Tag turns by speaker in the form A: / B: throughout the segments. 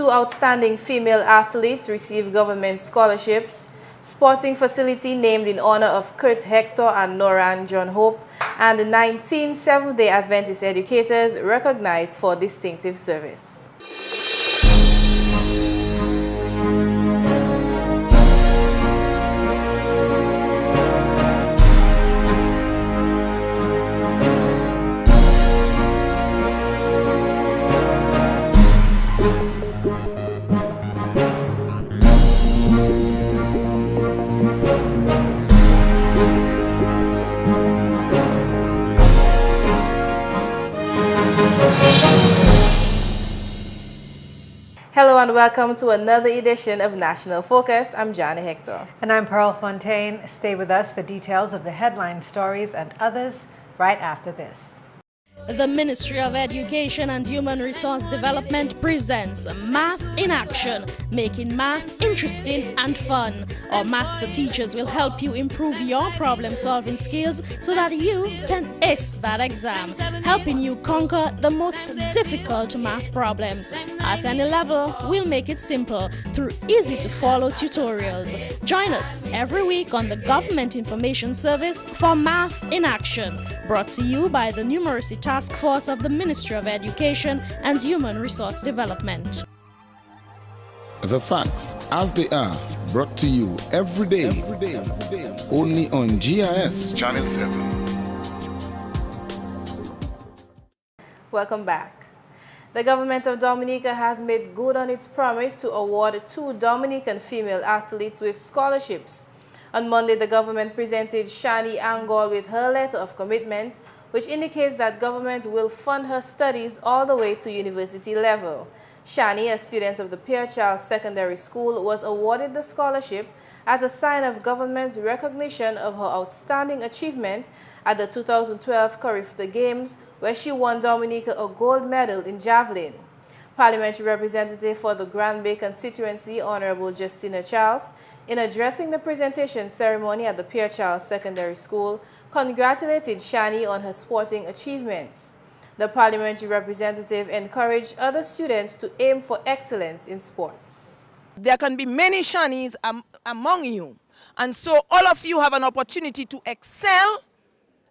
A: 2 outstanding female athletes receive government scholarships. Sporting facility named in honor of Kurt Hector and Noran John Hope, and 19 Seventh-day Adventist educators recognized for distinctive service. Hello and welcome to another edition of National Focus. I'm Jarna Hector.
B: And I'm Fontaine. Stay with us for details of the headline stories and others right after this.
C: The Ministry of Education and Human Resource Development presents Math in Action, making math interesting and fun. Our master teachers will help you improve your problem-solving skills so that you can ace that exam, helping you conquer the most difficult math problems. At any level, we'll make it simple through easy-to-follow tutorials. Join us every week on the Government Information Service for Math in Action, brought to you by the Numeracy Task Force of the Ministry of Education and Human Resource Development.
D: The facts as they are, brought to you every day, only on GIS Channel 7.
A: Welcome back. The government of Dominica has made good on its promise to award 2 Dominican female athletes with scholarships. On Monday, the government presented Shani Angol with her letter of commitment, which indicates that government will fund her studies all the way to university level. Shani, a student of the Pierre Charles Secondary School, was awarded the scholarship as a sign of government's recognition of her outstanding achievement at the 2012 Carifta Games, where she won Dominica a gold medal in javelin. Parliamentary Representative for the Grand Bay constituency, Honorable Justina Charles, in addressing the presentation ceremony at the Pierre Charles Secondary School, congratulated Shani on her sporting achievements. The parliamentary representative encouraged other students to aim for excellence in sports.
E: There can be many Shanis among you, and so all of you have an opportunity to excel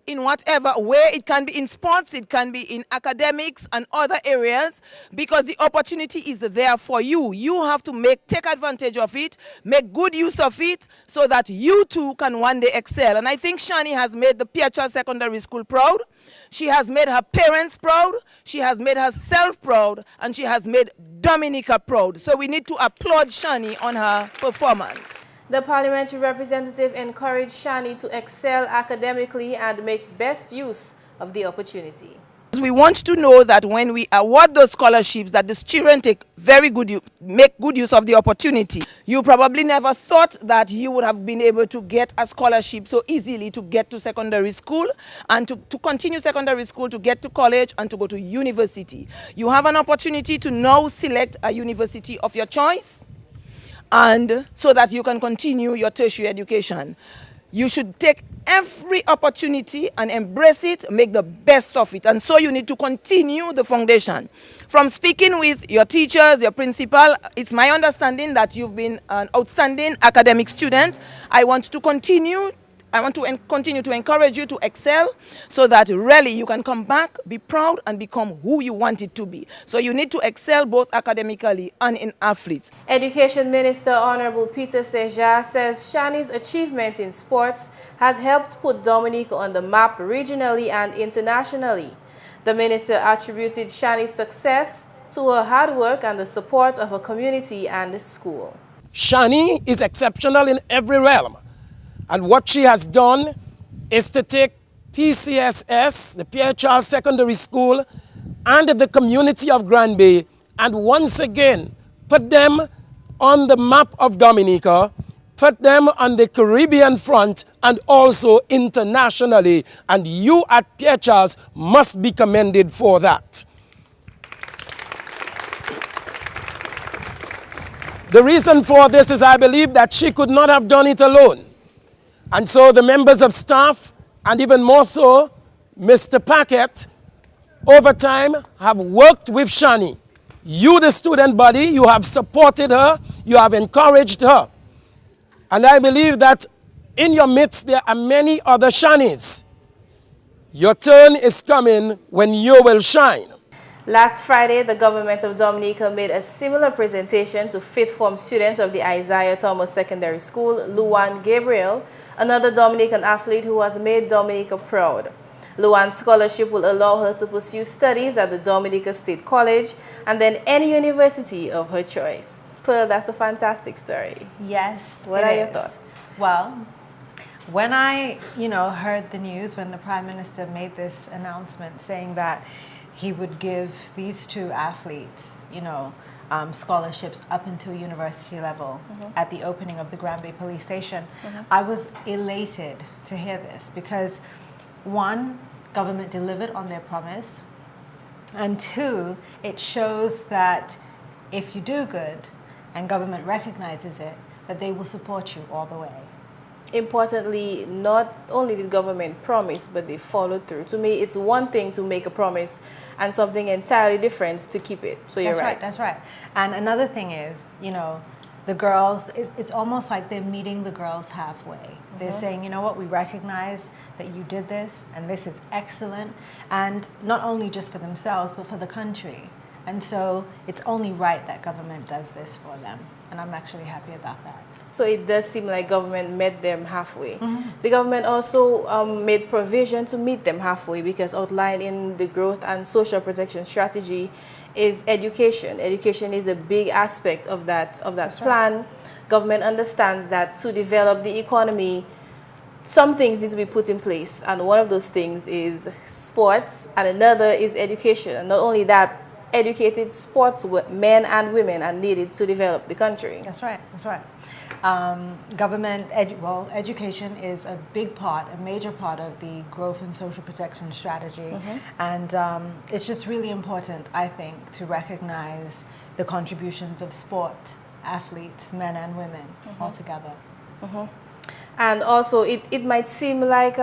E: in whatever way. It can be in sports, it can be in academics and other areas, because the opportunity is there for you. You have to take advantage of it, make good use of it, so that you too can one day excel. And I think Shani has made the Pierre Charles Secondary School proud. She has made her parents proud, she has made herself proud, and she has made Dominica proud. So we need to applaud Shani on her performance.
A: The parliamentary representative encouraged Shani to excel academically and make best use of the opportunity.
E: We want to know that when we award those scholarships, that the children make good use of the opportunity. You probably never thought that you would have been able to get a scholarship so easily to get to secondary school and to continue secondary school, to get to college and to go to university. You have an opportunity to now select a university of your choice, and so that you can continue your tertiary education. You should take every opportunity and embrace it, make the best of it. And so you need to continue the foundation. From speaking with your teachers, your principal, it's my understanding that you've been an outstanding academic student. I want to continue to encourage you to excel, so that really you can come back, be proud, and become who you want it to be. So you need to excel both academically and in athletes.
A: Education Minister Honorable Peter Seja says Shani's achievement in sports has helped put Dominica on the map regionally and internationally. The minister attributed Shani's success to her hard work and the support of her community and the school.
F: Shani is exceptional in every realm. And what she has done is to take PCSS, the Pierre Charles Secondary School, and the community of Grand Bay, and once again put them on the map of Dominica, put them on the Caribbean front, and also internationally. And you at Pierre Charles must be commended for that. The reason for this is I believe that she could not have done it alone. And so the members of staff, and even more so, Mr. Paquette, over time have worked with Shani You, the student body, you have supported her, you have encouraged her. And I believe that in your midst there are many other Shanies. Your turn is coming when you will shine.
A: Last Friday, the government of Dominica made a similar presentation to fifth form students of the Isaiah Thomas Secondary School, Luan Gabriel, another Dominican athlete who has made Dominica proud. Luan's scholarship will allow her to pursue studies at the Dominica State College and then any university of her choice. Pearl, that's a fantastic story.
B: Yes.
A: What are your thoughts?
B: Well, when I, heard the news when the Prime Minister made this announcement saying that he would give these two athletes, scholarships up until university level at the opening of the Granby Police Station, I was elated to hear this because, one, government delivered on their promise, and two, it shows that if you do good and government recognizes it, that they will support you all the way.
A: Importantly, not only did government promise, but they followed through. To me, it's one thing to make a promise and something entirely different to keep it. So you're right.
B: That's right. And another thing is, the girls, it's almost like they're meeting the girls halfway. They're saying, you know what, we recognize that you did this, and this is excellent, and not only just for themselves, but for the country. And so it's only right that government does this for them. And I'm actually happy about that.
A: So it does seem like government met them halfway. The government also made provision to meet them halfway because outlined in the growth and social protection strategy is education. Education is a big aspect of that plan. Right. Government understands that to develop the economy, some things need to be put in place. And one of those things is sports and another is education. And not only that, educated sports men and women are needed to develop the country.
B: That's right. That's right. Education is a big part, a major part of the growth and social protection strategy. And it's just really important, I think, to recognize the contributions of sport athletes, men and women, all together.
A: And also, it might seem like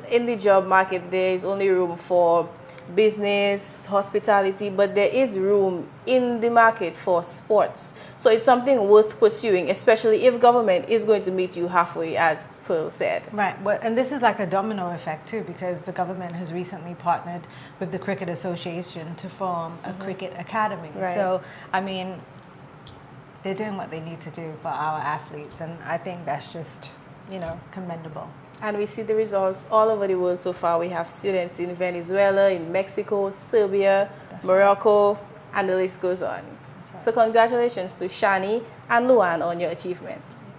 A: in the job market, there is only room for business, hospitality, but there is room in the market for sports. So it's something worth pursuing, especially if government is going to meet you halfway, as Pearl said.
B: Right, and this is like a domino effect too, because the government has recently partnered with the Cricket Association to form a cricket academy.
A: Right.
B: So, I mean, they're doing what they need to do for our athletes, and I think that's just, commendable.
A: And we see the results all over the world so far. We have students in Venezuela, in Mexico, Serbia, Morocco, and the list goes on. Right. So congratulations to Shani and Luan on your achievements.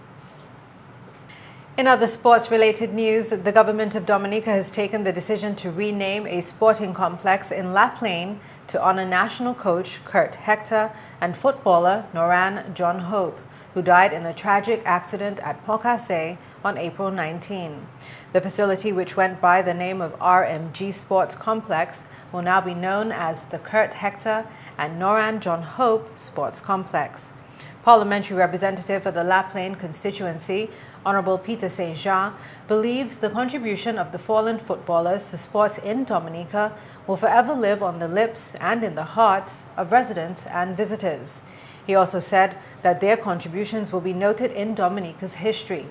B: In other sports-related news, the government of Dominica has taken the decision to rename a sporting complex in La Plaine to honor national coach Kurt Hector and footballer Noran John Hope, who died in a tragic accident at Pocasset on April 19. The facility, which went by the name of RMG Sports Complex, will now be known as the Kurt Hector and Noran John Hope Sports Complex. Parliamentary representative for the La Plaine constituency, Honorable Peter St. Jean, believes the contribution of the fallen footballers to sports in Dominica will forever live on the lips and in the hearts of residents and visitors. He also said that their contributions will be noted in Dominica's history.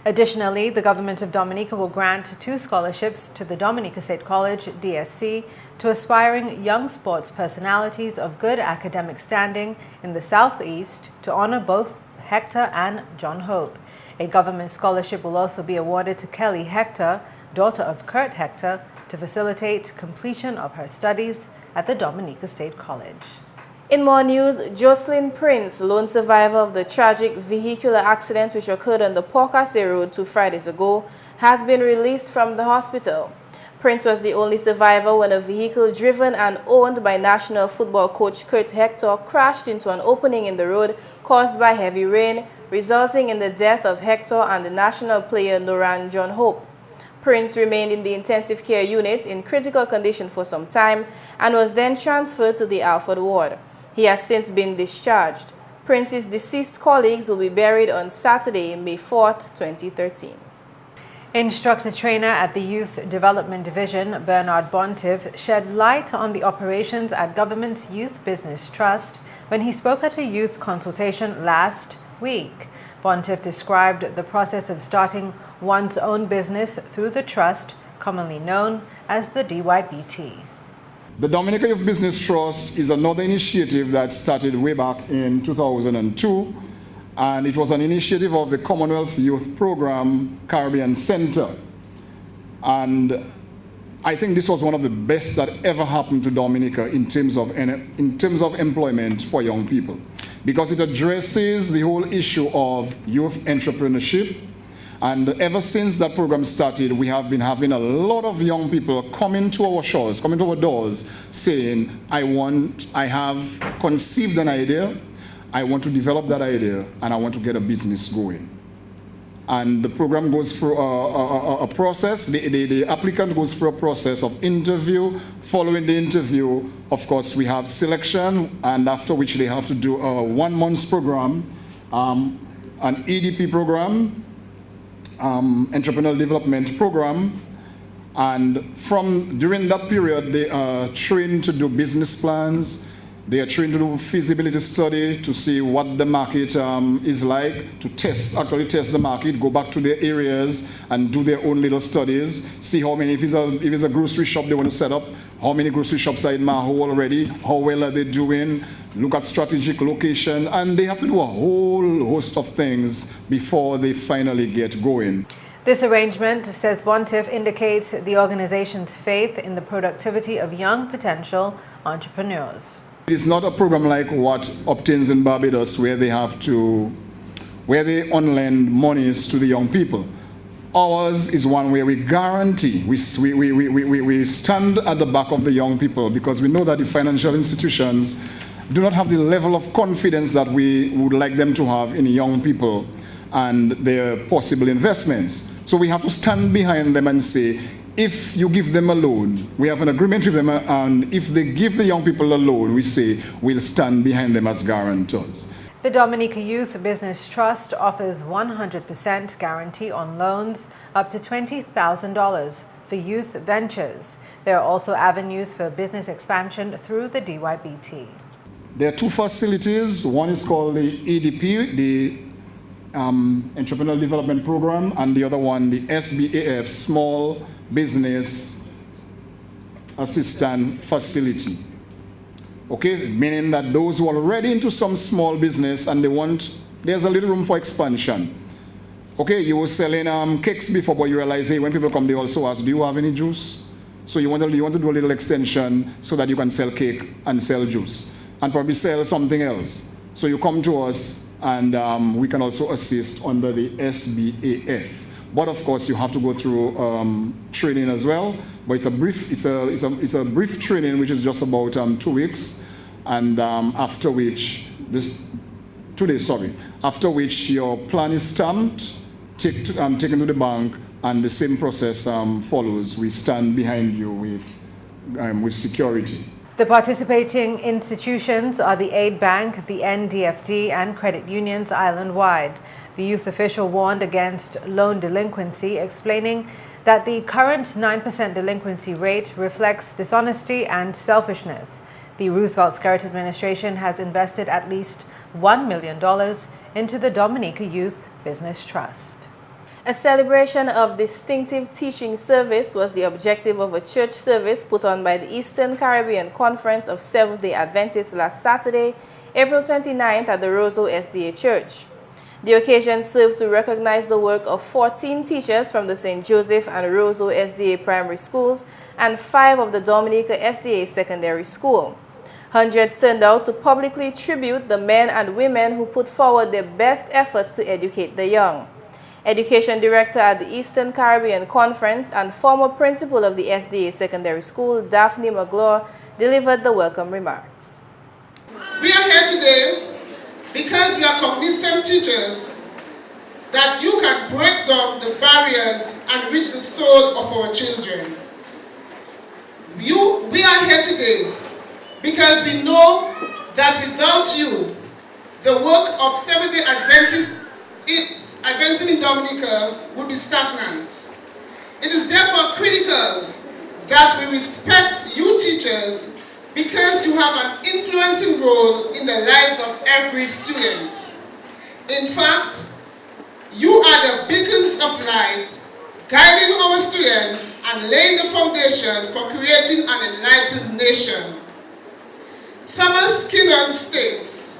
B: Additionally, the government of Dominica will grant 2 scholarships to the Dominica State College, DSC, to aspiring young sports personalities of good academic standing in the Southeast to honor both Hector and John Hope. A government scholarship will also be awarded to Kelly Hector, daughter of Kurt Hector, to facilitate completion of her studies at the Dominica State College.
A: In more news, Jocelyn Prince, lone survivor of the tragic vehicular accident which occurred on the Pocasset Road 2 Fridays ago, has been released from the hospital. Prince was the only survivor when a vehicle driven and owned by national football coach Kurt Hector crashed into an opening in the road caused by heavy rain, resulting in the death of Hector and the national player Noran John Hope. Prince remained in the intensive care unit in critical condition for some time and was then transferred to the Alford ward. He has since been discharged. Prince's deceased colleagues will be buried on Saturday, May 4th, 2013.
B: Instructor trainer at the Youth Development Division, Bernard Bontif, shed light on the operations at Government's Youth Business Trust when he spoke at a youth consultation last week. Bontif described the process of starting one's own business through the trust, commonly known as the DYBT.
D: The Dominica Youth Business Trust is another initiative that started way back in 2002. And it was an initiative of the Commonwealth Youth Program Caribbean Center. And I think this was one of the best that ever happened to Dominica in terms of employment for young people, because it addresses the whole issue of youth entrepreneurship. And ever since that program started, we have been having a lot of young people coming to our shores, coming to our doors, saying, I have conceived an idea, I want to develop that idea, and I want to get a business going. And the program goes through a process. The applicant goes through a process of interview. Following the interview, of course, we have selection, and after which they have to do a 1 month program, an EDP program, entrepreneurial development program. And during that period, they are trained to do business plans. They are trained to do feasibility study to see what the market is like, to actually test the market, go back to their areas and do their own little studies, see how many, if it's a grocery shop they want to set up, how many grocery shops are in Maho already, how well are they doing, look at strategic location, and they have to do a whole host of things before they finally get going.
B: This arrangement, says Bontif, indicates the organization's faith in the productivity of young potential entrepreneurs.
D: It's not a program like what obtains in Barbados, where they unlend monies to the young people. Ours is one where we guarantee, we stand at the back of the young people, because we know that the financial institutions do not have the level of confidence that we would like them to have in young people and their possible investments. So we have to stand behind them and say, if you give them a loan, we have an agreement with them, and if they give the young people a loan, we say we'll stand behind them as guarantors.
B: The Dominica Youth Business Trust offers 100% guarantee on loans up to $20,000 for youth ventures. There are also avenues for business expansion through the DYBT.
D: There are 2 facilities. One is called the EDP, the Entrepreneurial Development Program, and the other one, the SBAF, Small Business Assistance Facility. Okay, meaning that those who are already into some small business and there's a little room for expansion. Okay, you were selling cakes before, but you realize, hey, when people come, they also ask, do you have any juice? So you want to do a little extension so that you can sell cake and sell juice and probably sell something else. So you come to us, and we can also assist under the SBAF. But of course, you have to go through training as well. But it's a brief training, which is just about 2 weeks, and after which 2 days, sorry. After which your plan is stamped, taken to the bank, and the same process follows. We stand behind you with security.
B: The participating institutions are the Aid Bank, the NDFD, and credit unions island-wide. The youth official warned against loan delinquency, explaining that the current 9% delinquency rate reflects dishonesty and selfishness. The Roosevelt-Skerritt administration has invested at least $1 million into the Dominica Youth Business Trust.
A: A celebration of distinctive teaching service was the objective of a church service put on by the Eastern Caribbean Conference of Seventh-day Adventists last Saturday, April 29th at the Roseau SDA Church. The occasion served to recognize the work of 14 teachers from the St. Joseph and Roseau SDA primary schools and 5 of the Dominica SDA secondary school. Hundreds turned out to publicly tribute the men and women who put forward their best efforts to educate the young. Education Director at the Eastern Caribbean Conference and former principal of the SDA Secondary School, Daphne McGlaw, delivered the welcome remarks.
G: We are here today because you are cognizant teachers that you can break down the barriers and reach the soul of our children. We are here today because we know that without you, the work of Seventh-day Adventists in Dominica would be stagnant. It is therefore critical that we respect you teachers because you have an influencing role in the lives of every student. In fact, you are the beacons of light, guiding our students and laying the foundation for creating an enlightened nation. Thomas Kinnon states,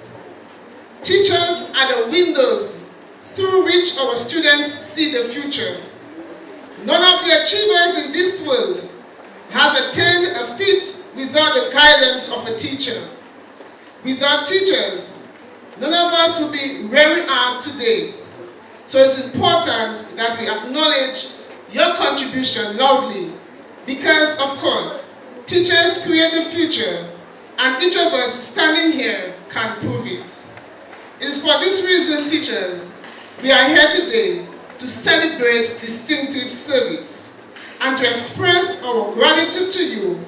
G: "Teachers are the windows through which our students see the future. None of the achievers in this world has attained a feat without the guidance of a teacher. Without teachers, none of us would be where we are today. So it's important that we acknowledge your contribution loudly because, of course, teachers create the future and each of us standing here can prove it. It is for this reason, teachers, we are here today to celebrate distinctive service and to express our gratitude to you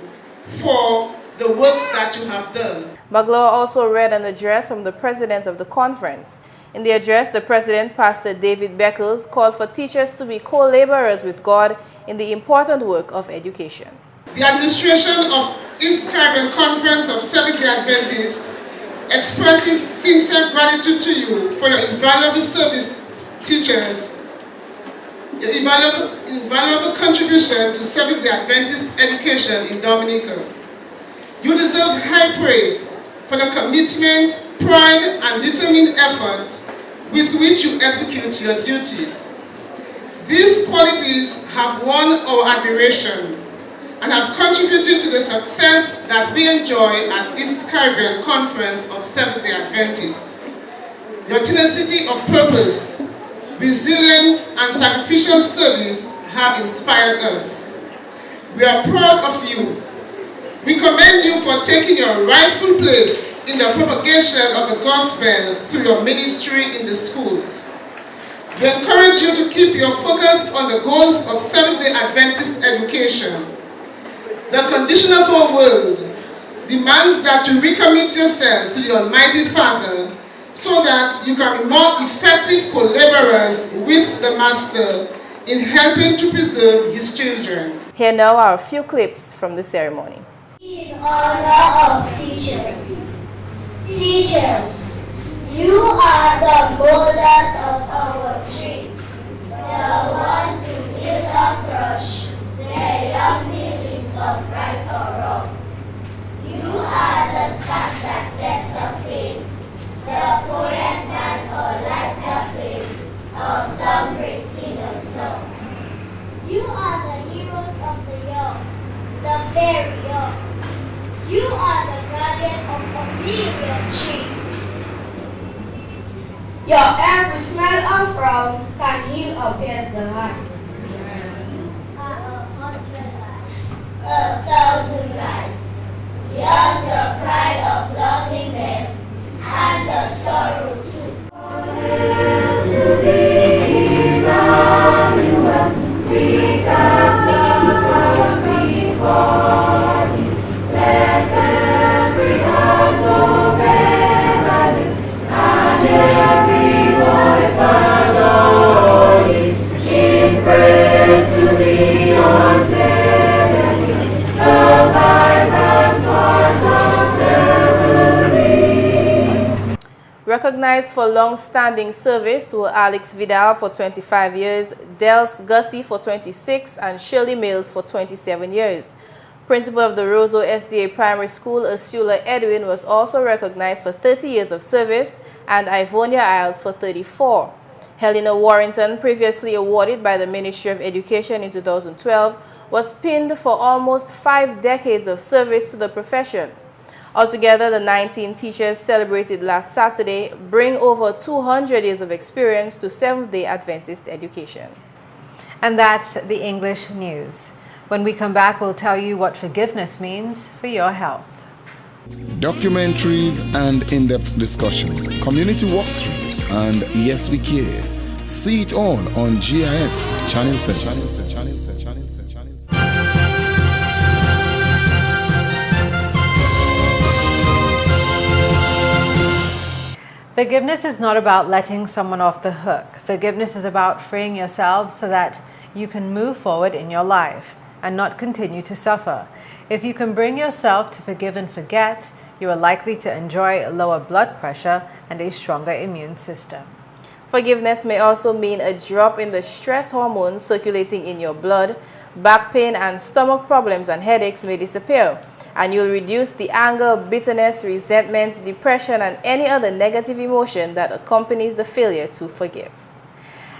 G: for the work that you have done."
A: Magloire also read an address from the president of the conference. In the address, the president, Pastor David Beckles, called for teachers to be co-laborers with God in the important work of education.
G: The administration of East Caribbean Conference of Seventh-day Adventists expresses sincere gratitude to you for your invaluable service, teachers, your invaluable contribution to Seventh-day Adventist education in Dominica. You deserve high praise for the commitment, pride, and determined effort with which you execute your duties. These qualities have won our admiration and have contributed to the success that we enjoy at East Caribbean Conference of Seventh-day Adventists. Your tenacity of purpose, resilience, and sacrificial service have inspired us. We are proud of you. We commend you for taking your rightful place in the propagation of the gospel through your ministry in the schools. We encourage you to keep your focus on the goals of Seventh-day Adventist education. The condition of our world demands that you recommit yourself to the Almighty Father so that you can be more effective collaborators with the Master in helping to preserve his children.
A: Here now are a few clips from the ceremony.
H: In honor of teachers. Teachers, you are the molders of our trees, the ones who build or crush their young beliefs of right or wrong. You are the spark that sets aflame the poet and or light the flame of some great singer's song. You are the heroes of the young, the very young. You are the guardian of a million trees. Your every smile or frown can heal or pierce the heart. You are 100 lives, 1,000 lives. Yours the pride of loving them and the sorrow too.
A: Recognized for long-standing service were Alex Vidal for 25 years, Dels Gussie for 26, and Shirley Mills for 27 years. Principal of the Roseau SDA Primary School, Ursula Edwin, was also recognized for 30 years of service, and Ivonia Isles for 34. Helena Warrington, previously awarded by the Ministry of Education in 2012, was pinned for almost 5 decades of service to the profession. Altogether, the 19 teachers celebrated last Saturday bring over 200 years of experience to Seventh-day Adventist education.
B: And that's the English news. When we come back, we'll tell you what forgiveness means for your health.
I: Documentaries and in-depth discussions, community walkthroughs, and Yes We Care. See it all on GIS Channel 7.
B: Forgiveness is not about letting someone off the hook. Forgiveness is about freeing yourself so that you can move forward in your life and not continue to suffer. If you can bring yourself to forgive and forget, you are likely to enjoy lower blood pressure and a stronger immune system.
A: Forgiveness may also mean a drop in the stress hormones circulating in your blood. Back pain and stomach problems and headaches may disappear, and you'll reduce the anger, bitterness, resentment, depression, and any other negative emotion that accompanies the failure to forgive.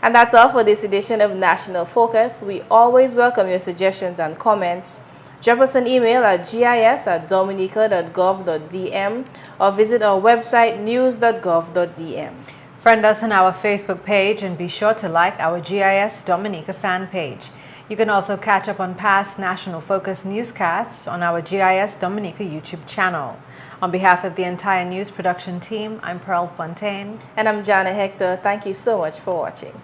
A: And that's all for this edition of National Focus. We always welcome your suggestions and comments. Drop us an email at gis@dominica.gov.dm or visit our website news.gov.dm.
B: Friend us on our Facebook page and be sure to like our GIS Dominica fan page. You can also catch up on past National Focus newscasts on our GIS Dominica YouTube channel. On behalf of the entire news production team, I'm Fontaine.
A: And I'm Jarna Hector. Thank you so much for watching.